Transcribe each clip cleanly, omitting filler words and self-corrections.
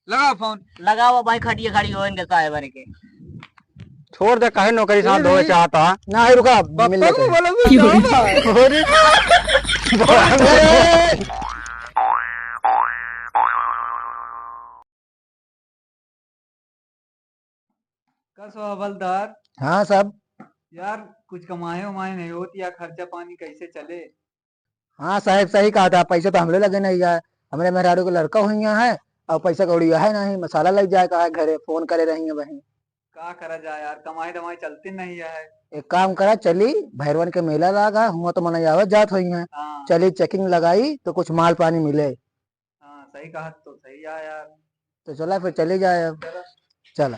लगाओ फोन। लगाओ भाई, खटिए खड़ी हो इनके साहेब के। छोड़ दे, काहे नौकरी साथ धोए चाहता ना ही रुका मिल पप्पा को बोलो तो कसो हवलदार। हाँ सब। यार कुछ कमाए उमाए नहीं होती या खर्चा पानी कैसे चले। हाँ साहब सही कहा था, पैसे तो हमरे लगे नहीं है। हमरे मेहरारू के लड़का हुई है और पैसा कौड़ी है नहीं, मसाला लग जाए कहा घरे फोन करे रही है वही। का करा जाए यार, कमाई दमाई चलती नहीं है। एक काम करा, चली भैरवन के मेला लगा हुआ तो मना आवत जात हुई है। हाँ चली चेकिंग लगाई तो कुछ माल पानी मिले। हाँ सही कहा तो सही है यार। तो चला फिर चली जाए अब। चला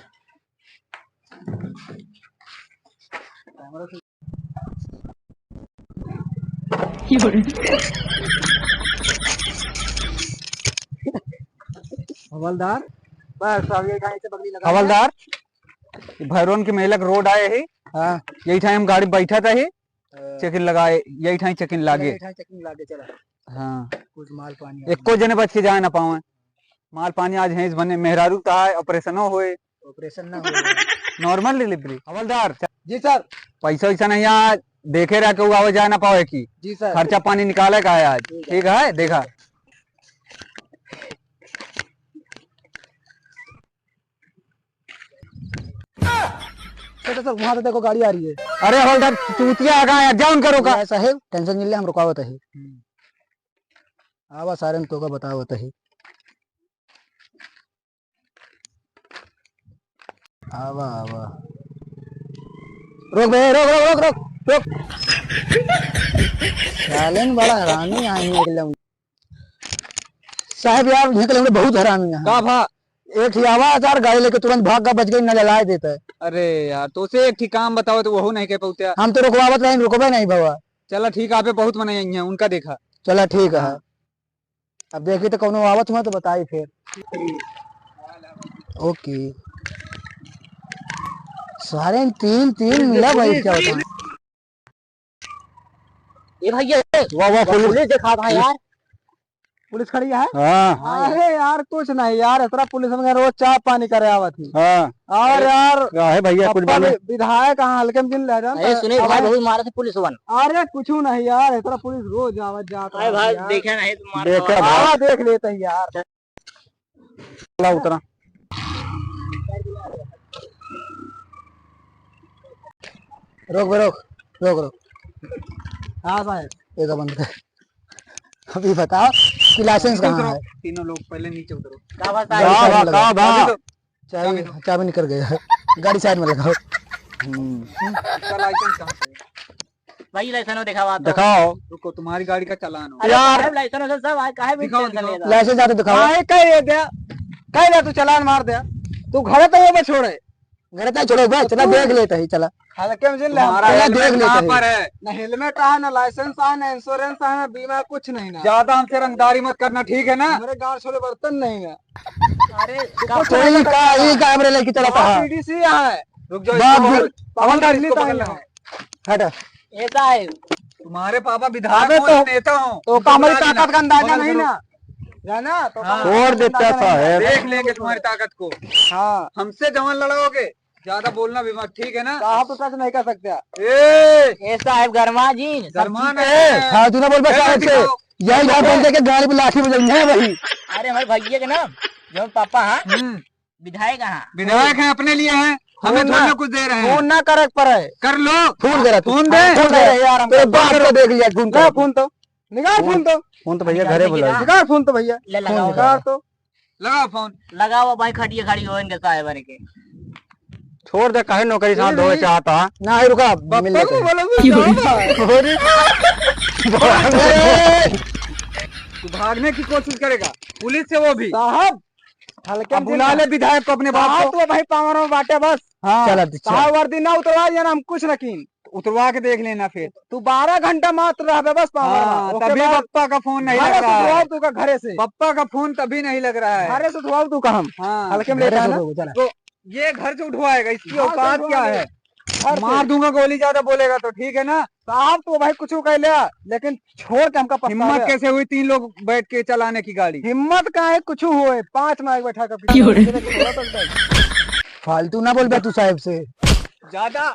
हवलदार बस अब ये कहीं से बगली लगा। हवलदार, भैरवन के मेलक रोड आए ही, हाँ यही ठाई हम गाड़ी बैठा था ही, चेकिन लगाए, यही ठाई चेकिन लागे। चेकिंग लागे चला। हाँ, कुछ माल पानी एको जने बच के जाए ना पावे। माल पानी आज है इस बने मेहरारू था ऑपरेशनो हुए, ऑपरेशन ना हो। Normal delivery. हवलदार, जी सर। पैसा वैसा नहीं आज देखे रह के आवे जाए ना पावे की, जी सर। खर्चा पानी निकाले का है आज। ठीक है, देखा सर वहाँ तो देखो गाड़ी आ रही है। अरे हवलदार, चूतिया आ यार, जाओ उनका रोका। साहेब टेंशन नहीं ले, हम रुकावत है। आवा सारे तो का बतावत है। आवा आवा रोक बे, रोक रोक रोक रोक रोक। सालन बड़ा हरामी आई है एकदम। साहब यार निकले बहुत हरामी है। का भा? एक ही आवाज यार, गाड़ी लेके तुरंत भाग का बच गई, न जलाए देता है। अरे यार, तो उसे एक ठीक काम बताओ तो वो नहीं कह पाते। हम तो रुकवावत नहीं, रुकबे नहीं बाबा। चला ठीक, आप बहुत मना है उनका देखा। चला ठीक है। अब देखी तो कौन आवत हुआ तो बताई फिर। ओके सारे तीन तीन मिला भाई, क्या बताऊं। ये भैया वाह वाह, पुलिस देखा था यार। पुलिस खड़ी है। हाँ अरे यार कुछ नहीं यार, इतना पुलिस में रोज चाय पानी करे आवत थी। हाँ, और यार है भैया कुछ बोले। विधायक कहाँ हल्के में ले जान। अरे सुने भाई, बहुत मारे थे पुलिस वन। अरे कुछ नहीं यार, इतना पुलिस रोज आवत जाता अरे भाई देखे नहीं तुम देखा हाँ देख लेते हैं यार। चला उतरा। रोक बे, रोक रोक रोक। हाँ साहब एक बंद कर। अभी बताओ कि लाइसेंस कहाँ है। तीनों लोग पहले नीचे उतरो। चाबी निकल गया, गाड़ी साइड में लगाओ। इसका लाइसेंस कहाँ पे है? भाई लाइसेंस देखा हुआ तो। दिखाओ। रुको, तुम्हारी गाड़ी का चालान हो। अरे यार। साहब लाइसेंस सब आज काहे भी दिखाओ, टेंशन दिखाओ। लेता। लाइसेंस आते दिखाओ। कह दे तू चालान मार दे। तू घरे तो वो छोड़े। घर तक छोड़ो भाई, चला देख लेते ही चला। हल्के में जिन तुम्हारा हेलमेट कहाँ पर है? ना हेलमेट है, ना लाइसेंस है, ना इंश्योरेंस है, ना बीमा, कुछ नहीं ना। ज्यादा हमसे रंगदारी मत करना, ठीक है ना? मेरे गांव छोले बर्तन नहीं है। अरे कोई का कैमरे लेके चला था। पीडीसी है। रुक जाओ, हवलदार इसको पकड़ना है। हट। ये साहब तुम्हारे पापा विधायक हो, नेता हो, तो हमारी ताकत का अंदाजा नहीं ना जाना तो। छोड़ देता साहब। देख लेंगे तुम्हारी ताकत को। हाँ, हमसे जवान लड़ाओगे, ज्यादा बोलना भी मत, ठीक है ना? आप तो टच नहीं कर सकते। ये साहब गरमा जी शर्मा है। हाँ तू ना बोल बस साहब से, यही बात बोलते कि गाड़ी पे लाठी बजाई है वही। अरे हमारे भैया के नाम जो पापा हाँ विधायक हाँ विधायक हैं, अपने लिए हैं, हमें थोड़ा कुछ दे रहे हैं। फोन ना करे पर है। कर लो फोन करा, फोन दे। फोन दे यार, हम बात को देख लिया। फोन कर, फोन तो निकाल, फोन तो फोन तो भैया घरे बुला। निकाल, फोन तो भैया ले लगाओ निकाल तो। लगाओ फोन। लगाओ भाई, खटिए खड़ी हो इनके साहेब के। छोड़ दे, काहे नौकरी साथ धोए चाहता। ना ही रुका मिल पप्पा को बोलो तू भागने की कोशिश करेगा, पुलिस से वो भी। साहब हल्के अब बुला ले विधायक को, अपने बाप को। तो भाई पावर में बांटे बस। हाँ, चला साहब वर्दी ना उतरवा देना, हम कुछ रखीन उतरवा के देख लेना फिर। तू 12 घंटा मात्र रह बस पावर हाँ, में। तभी पप्पा का फोन नहीं लग रहा है। तू का घरे से, पप्पा का फोन तभी नहीं लग रहा है। घरे से धुआव तू का हम हाँ, हल्के में लेटा है ना। तो ये घर से उठवाएगा, इसकी औकात क्या है? मार दूंगा गोली, ज्यादा बोलेगा तो। ठीक है ना साहब तो भाई कुछ कह लिया, लेकिन छोड़ के हमका हिम्मत कैसे हुई 3 लोग बैठ के चलाने की गाड़ी? हिम्मत का है कुछ हुए 5 नाग बैठा कर फालतू ना बोल बे तू साहब से। ज्यादा